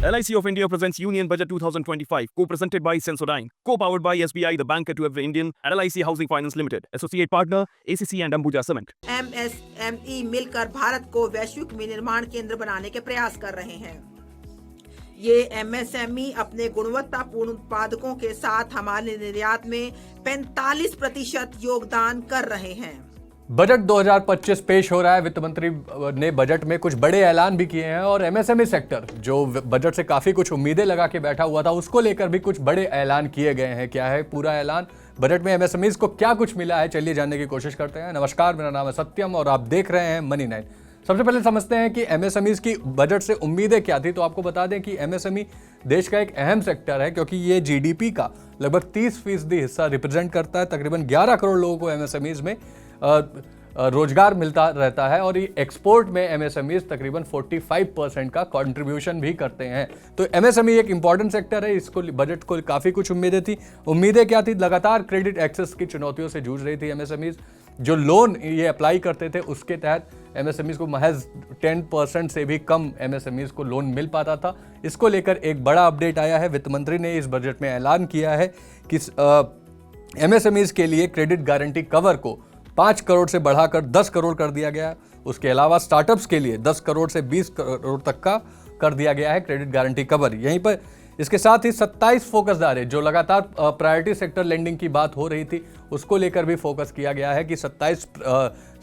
LIC of India presents Union Budget 2025, co-presented by Sensodyne, co-powered by SBI, the banker to every Indian, and LIC Housing Finance Limited, associate partner ACC and Ambuja Cement. MSME मिलकर भारत को वैश्विक विनिर्माण केंद्र बनाने के प्रयास कर रहे हैं। ये MSME अपने गुणवत्तापूर्ण उत्पादकों के साथ हमारे निर्यात में 45% योगदान कर रहे हैं। बजट 2025 पेश हो रहा है। वित्त मंत्री ने बजट में कुछ बड़े ऐलान भी किए हैं और एमएसएमई सेक्टर जो बजट से काफी कुछ उम्मीदें लगा के बैठा हुआ था, उसको लेकर भी कुछ बड़े ऐलान किए गए हैं। क्या है पूरा ऐलान, बजट में एमएसएमईज को क्या कुछ मिला है, चलिए जानने की कोशिश करते हैं। नमस्कार, मेरा नाम है सत्यम और आप देख रहे हैं मनी 9। सबसे पहले समझते हैं कि एमएसएमईज की बजट से उम्मीदें क्या थी। तो आपको बता दें कि एमएसएमई देश का एक अहम सेक्टर है, क्योंकि ये जीडीपी का लगभग 30% हिस्सा रिप्रेजेंट करता है। तकरीबन 11 करोड़ लोगों को एमएसएमईज में रोजगार मिलता रहता है और ये एक्सपोर्ट में एमएसएमईज तकरीबन 45% का कंट्रीब्यूशन भी करते हैं। तो एमएसएमई एक इंपॉर्टेंट सेक्टर है। इसको बजट को काफ़ी कुछ उम्मीदें थी। उम्मीदें क्या थी? लगातार क्रेडिट एक्सेस की चुनौतियों से जूझ रही थी एमएसएमईज। जो लोन ये अप्लाई करते थे उसके तहत एमएसएमईज को महज 10% से भी कम एमएसएमईज को लोन मिल पाता था। इसको लेकर एक बड़ा अपडेट आया है। वित्त मंत्री ने इस बजट में ऐलान किया है कि एमएसएमईज के लिए क्रेडिट गारंटी कवर को 5 करोड़ से बढ़ाकर 10 करोड़ कर दिया गया है। उसके अलावा स्टार्टअप्स के लिए 10 करोड़ से 20 करोड़ तक का कर दिया गया है क्रेडिट गारंटी कवर। यहीं पर इसके साथ ही 27 फोकस अरेज, जो लगातार प्रायोरिटी सेक्टर लेंडिंग की बात हो रही थी, उसको लेकर भी फोकस किया गया है कि 27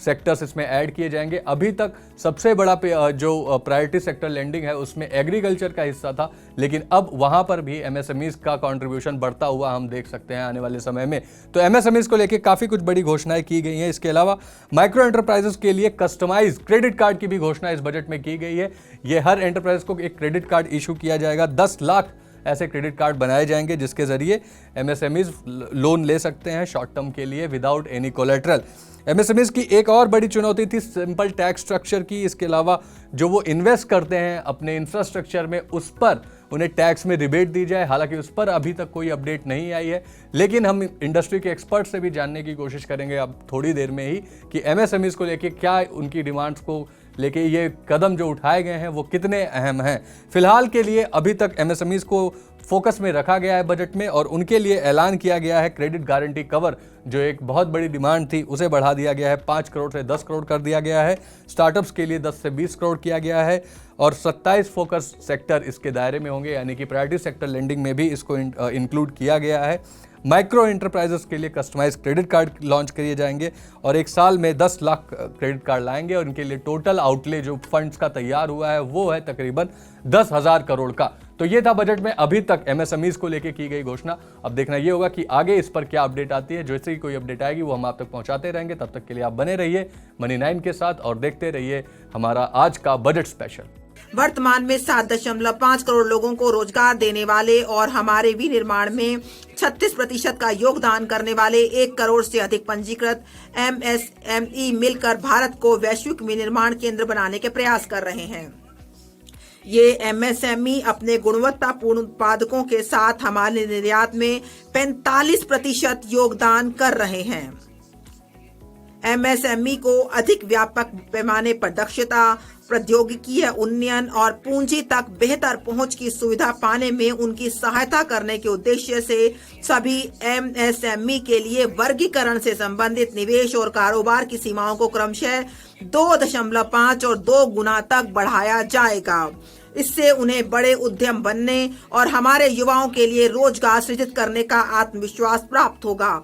सेक्टर्स इसमें ऐड किए जाएंगे। अभी तक सबसे बड़ा जो प्रायोरिटी सेक्टर लेंडिंग है उसमें एग्रीकल्चर का हिस्सा था, लेकिन अब वहां पर भी एमएसएमईज का कंट्रीब्यूशन बढ़ता हुआ हम देख सकते हैं आने वाले समय में। तो एमएसएमईज को लेकर काफ़ी कुछ बड़ी घोषणाएं की गई हैं। इसके अलावा माइक्रो एंटरप्राइजेस के लिए कस्टमाइज क्रेडिट कार्ड की भी घोषणा इस बजट में की गई है। ये हर एंटरप्राइज को एक क्रेडिट कार्ड इशू किया जाएगा। 10 लाख ऐसे क्रेडिट कार्ड बनाए जाएंगे जिसके जरिए एमएसएमईज लोन ले सकते हैं शॉर्ट टर्म के लिए विदाउट एनी कोलेटरल। एमएसएमईज की एक और बड़ी चुनौती थी सिंपल टैक्स स्ट्रक्चर की। इसके अलावा जो वो इन्वेस्ट करते हैं अपने इंफ्रास्ट्रक्चर में, उस पर उन्हें टैक्स में रिबेट दी जाए। हालांकि उस पर अभी तक कोई अपडेट नहीं आई है, लेकिन हम इंडस्ट्री के एक्सपर्ट से भी जानने की कोशिश करेंगे अब थोड़ी देर में ही कि एमएसएमईज को लेके क्या उनकी डिमांड्स को लेके ये कदम जो उठाए गए हैं वो कितने अहम हैं। फिलहाल के लिए अभी तक एमएसएमईज को फोकस में रखा गया है बजट में और उनके लिए ऐलान किया गया है क्रेडिट गारंटी कवर, जो एक बहुत बड़ी डिमांड थी, उसे बढ़ा दिया गया है। 5 करोड़ से 10 करोड़ कर दिया गया है। स्टार्टअप्स के लिए 10 से 20 करोड़ किया गया है और 27 फोकस सेक्टर इसके दायरे में होंगे, यानी कि प्रायोरिटी सेक्टर लेंडिंग में भी इसको इंक्लूड किया गया है। माइक्रो एंटरप्राइजेस के लिए कस्टमाइज क्रेडिट कार्ड लॉन्च किए जाएंगे और एक साल में 10 लाख क्रेडिट कार्ड लाएंगे और इनके लिए टोटल आउटले जो फंड्स का तैयार हुआ है वो है तकरीबन 10,000 करोड़ का। तो ये था बजट में अभी तक एमएसएमईज को लेकर की गई घोषणा। अब देखना ये होगा कि आगे इस पर क्या अपडेट आती है। जैसे ही कोई अपडेट आएगी वो हम आप तक पहुंचाते रहेंगे। तब तक के लिए आप बने रहिए मनी 9 के साथ और देखते रहिए हमारा आज का बजट स्पेशल। वर्तमान में 7.5 करोड़ लोगों को रोजगार देने वाले और हमारे विनिर्माण में 36% का योगदान करने वाले 1 करोड़ से अधिक पंजीकृत एमएसएमई मिलकर भारत को वैश्विक विनिर्माण केंद्र बनाने के प्रयास कर रहे हैं। ये एमएसएमई अपने गुणवत्तापूर्ण उत्पादकों के साथ हमारे निर्यात में 45% योगदान कर रहे हैं। एमएसएमई को अधिक व्यापक पैमाने पर दक्षता, प्रौद्योगिकी उन्नयन और पूंजी तक बेहतर पहुंच की सुविधा पाने में उनकी सहायता करने के उद्देश्य से सभी एमएसएमई के लिए वर्गीकरण से संबंधित निवेश और कारोबार की सीमाओं को क्रमशः 2.5 और 2 गुना तक बढ़ाया जाएगा। इससे उन्हें बड़े उद्यम बनने और हमारे युवाओं के लिए रोजगार सृजित करने का आत्मविश्वास प्राप्त होगा।